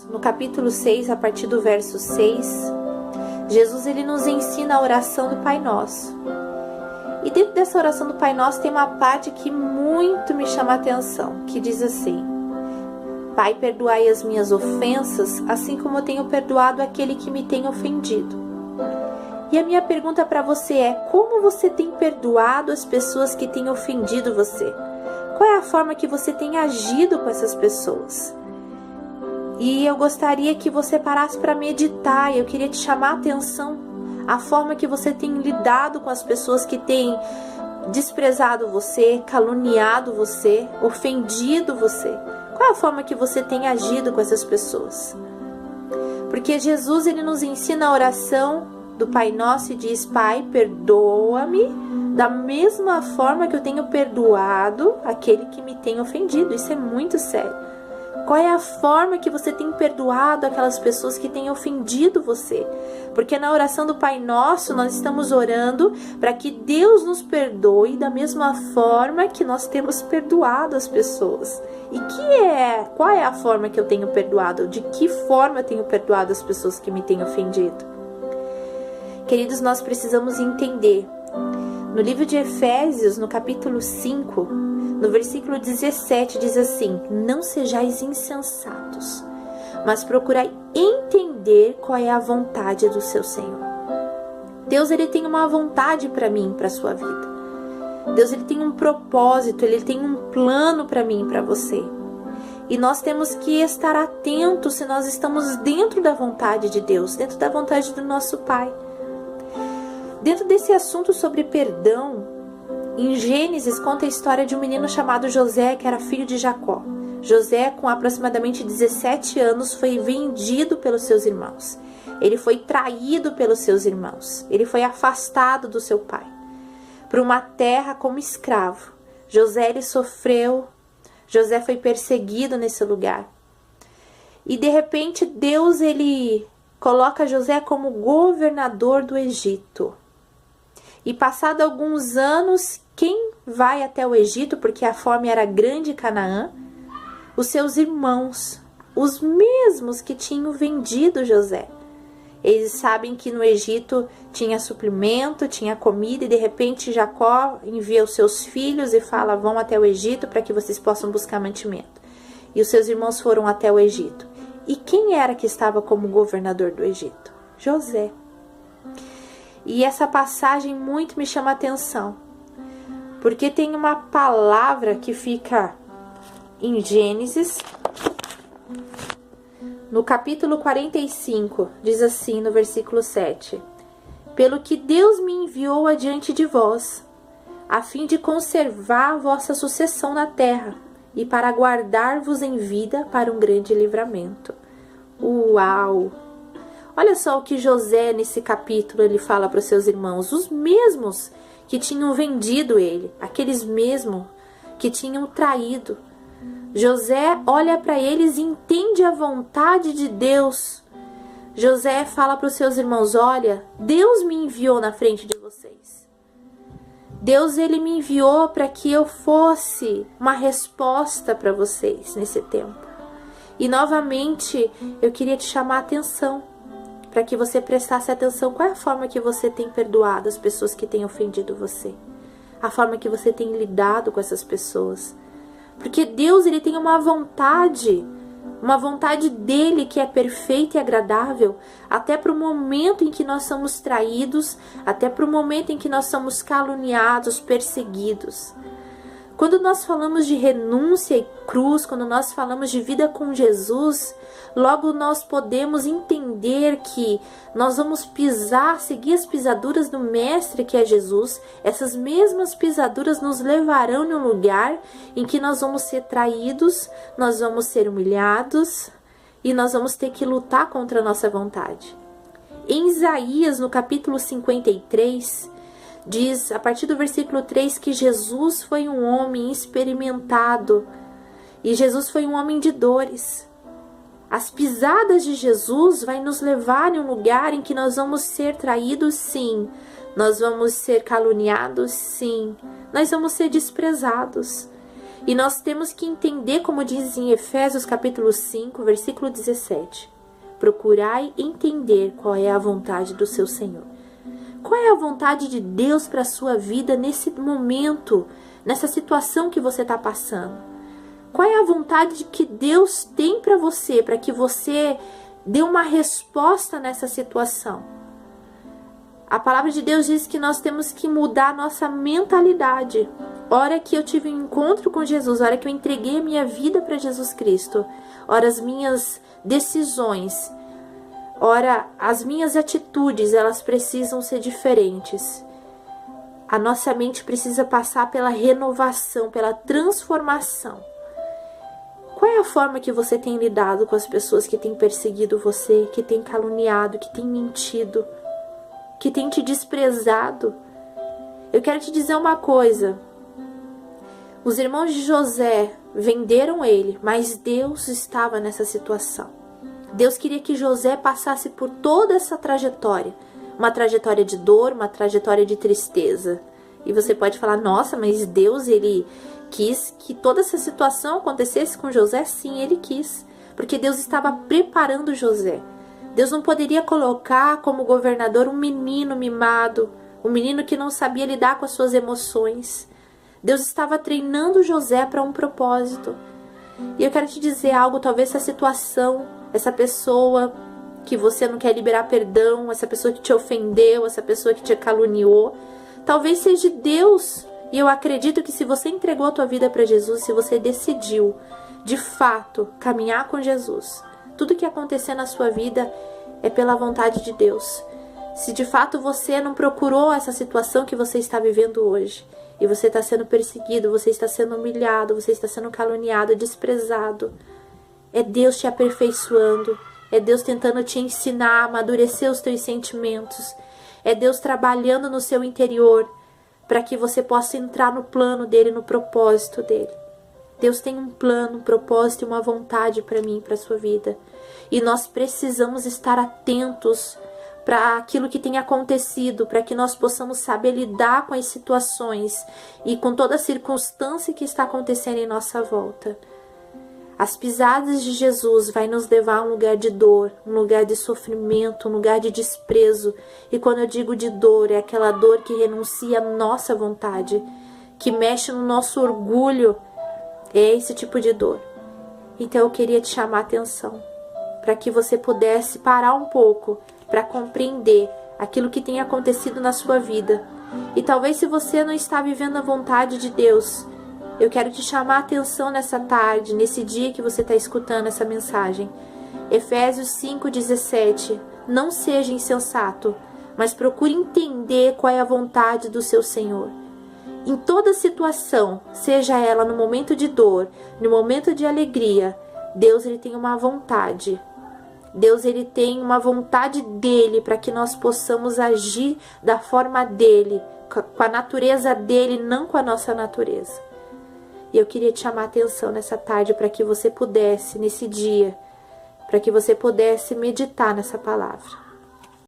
no capítulo 6, a partir do verso 6, Jesus ele nos ensina a oração do Pai Nosso. E dentro dessa oração do Pai Nosso tem uma parte que muito me chama a atenção, que diz assim: Pai, perdoai as minhas ofensas, assim como eu tenho perdoado aquele que me tem ofendido. E a minha pergunta para você é: como você tem perdoado as pessoas que têm ofendido você? Qual é a forma que você tem agido com essas pessoas? E eu gostaria que você parasse para meditar, e eu queria te chamar a atenção a forma que você tem lidado com as pessoas que têm desprezado você, caluniado você, ofendido você. Qual é a forma que você tem agido com essas pessoas? Porque Jesus ele nos ensina a oração do Pai Nosso e diz: Pai, perdoa-me da mesma forma que eu tenho perdoado aquele que me tem ofendido. Isso é muito sério. Qual é a forma que você tem perdoado aquelas pessoas que têm ofendido você? Porque na oração do Pai Nosso nós estamos orando para que Deus nos perdoe da mesma forma que nós temos perdoado as pessoas. E qual é a forma que eu tenho perdoado? De que forma eu tenho perdoado as pessoas que me têm ofendido? Queridos, nós precisamos entender. No livro de Efésios, no capítulo 5, no versículo 17, diz assim: Não sejais insensatos, mas procurai entender qual é a vontade do seu Senhor. Deus ele tem uma vontade para mim, para a sua vida. Deus ele tem um propósito, ele tem um plano para mim e para você. E nós temos que estar atentos se nós estamos dentro da vontade de Deus, dentro da vontade do nosso Pai. Dentro desse assunto sobre perdão, em Gênesis conta a história de um menino chamado José, que era filho de Jacó. José, com aproximadamente 17 anos, foi vendido pelos seus irmãos. Ele foi traído pelos seus irmãos. Ele foi afastado do seu pai para uma terra como escravo. José ele sofreu. José foi perseguido nesse lugar. E de repente Deus ele coloca José como governador do Egito. E passado alguns anos, quem vai até o Egito, porque a fome era grande em Canaã? Os seus irmãos, os mesmos que tinham vendido José. Eles sabem que no Egito tinha suprimento, tinha comida, e de repente Jacó envia os seus filhos e fala: vão até o Egito para que vocês possam buscar mantimento. E os seus irmãos foram até o Egito. E quem era que estava como governador do Egito? José. E essa passagem muito me chama a atenção, porque tem uma palavra que fica em Gênesis, no capítulo 45, diz assim no versículo 7: Pelo que Deus me enviou adiante de vós, a fim de conservar a vossa sucessão na terra, e para guardar-vos em vida para um grande livramento. Uau! Olha só o que José, nesse capítulo, ele fala para os seus irmãos, os mesmos que tinham vendido ele, aqueles mesmos que tinham traído. José olha para eles e entende a vontade de Deus. José fala para os seus irmãos: olha, Deus me enviou na frente de vocês. Deus ele me enviou para que eu fosse uma resposta para vocês nesse tempo. E novamente eu queria te chamar a atenção, para que você prestasse atenção. Qual é a forma que você tem perdoado as pessoas que têm ofendido você? A forma que você tem lidado com essas pessoas? Porque Deus ele tem uma vontade dele que é perfeita e agradável, até para o momento em que nós somos traídos, até para o momento em que nós somos caluniados, perseguidos. Quando nós falamos de renúncia e cruz, quando nós falamos de vida com Jesus, logo nós podemos entender que nós vamos seguir as pisaduras do Mestre que é Jesus. Essas mesmas pisaduras nos levarão num lugar em que nós vamos ser traídos, nós vamos ser humilhados e nós vamos ter que lutar contra a nossa vontade. Em Isaías, no capítulo 53, diz, a partir do versículo 3, que Jesus foi um homem experimentado e Jesus foi um homem de dores. As pisadas de Jesus vai nos levar em um lugar em que nós vamos ser traídos, sim. Nós vamos ser caluniados, sim. Nós vamos ser desprezados. E nós temos que entender, como diz em Efésios capítulo 5, versículo 17. Procurai entender qual é a vontade do seu Senhor. Qual é a vontade de Deus para a sua vida nesse momento, nessa situação que você está passando? Qual é a vontade que Deus tem para você, para que você dê uma resposta nessa situação? A palavra de Deus diz que nós temos que mudar a nossa mentalidade. Hora que eu tive um encontro com Jesus, hora que eu entreguei a minha vida para Jesus Cristo, hora as minhas decisões, ora as minhas atitudes, elas precisam ser diferentes. A nossa mente precisa passar pela renovação, pela transformação. Qual é a forma que você tem lidado com as pessoas que têm perseguido você, que têm caluniado, que têm mentido, que têm te desprezado? Eu quero te dizer uma coisa. Os irmãos de José venderam ele, mas Deus estava nessa situação. Deus queria que José passasse por toda essa trajetória. Uma trajetória de dor, uma trajetória de tristeza. E você pode falar, nossa, mas Deus, ele quis que toda essa situação acontecesse com José? Sim, ele quis. Porque Deus estava preparando José. Deus não poderia colocar como governador um menino mimado, um menino que não sabia lidar com as suas emoções. Deus estava treinando José para um propósito. E eu quero te dizer algo, talvez essa situação, essa pessoa que você não quer liberar perdão, essa pessoa que te ofendeu, essa pessoa que te caluniou, talvez seja Deus. E eu acredito que se você entregou a tua vida para Jesus, se você decidiu, de fato, caminhar com Jesus, tudo que acontecer na sua vida é pela vontade de Deus. Se de fato você não procurou essa situação que você está vivendo hoje, e você está sendo perseguido, você está sendo humilhado, você está sendo caluniado, desprezado, é Deus te aperfeiçoando, é Deus tentando te ensinar a amadurecer os teus sentimentos, é Deus trabalhando no seu interior, para que você possa entrar no plano dele, no propósito dele. Deus tem um plano, um propósito e uma vontade para mim, para a sua vida. E nós precisamos estar atentos para aquilo que tem acontecido, para que nós possamos saber lidar com as situações e com toda a circunstância que está acontecendo em nossa volta. As pisadas de Jesus vai nos levar a um lugar de dor, um lugar de sofrimento, um lugar de desprezo. E quando eu digo de dor, é aquela dor que renuncia à nossa vontade, que mexe no nosso orgulho. É esse tipo de dor. Então eu queria te chamar a atenção, para que você pudesse parar um pouco, para compreender aquilo que tem acontecido na sua vida. E talvez se você não está vivendo a vontade de Deus, eu quero te chamar a atenção nessa tarde, nesse dia que você está escutando essa mensagem. Efésios 5,17. Não seja insensato, mas procure entender qual é a vontade do seu Senhor. Em toda situação, seja ela no momento de dor, no momento de alegria, Deus ele tem uma vontade. Deus ele tem uma vontade dele para que nós possamos agir da forma dele, com a natureza dele, não com a nossa natureza. E eu queria te chamar a atenção nessa tarde para que você pudesse, nesse dia, para que você pudesse meditar nessa palavra.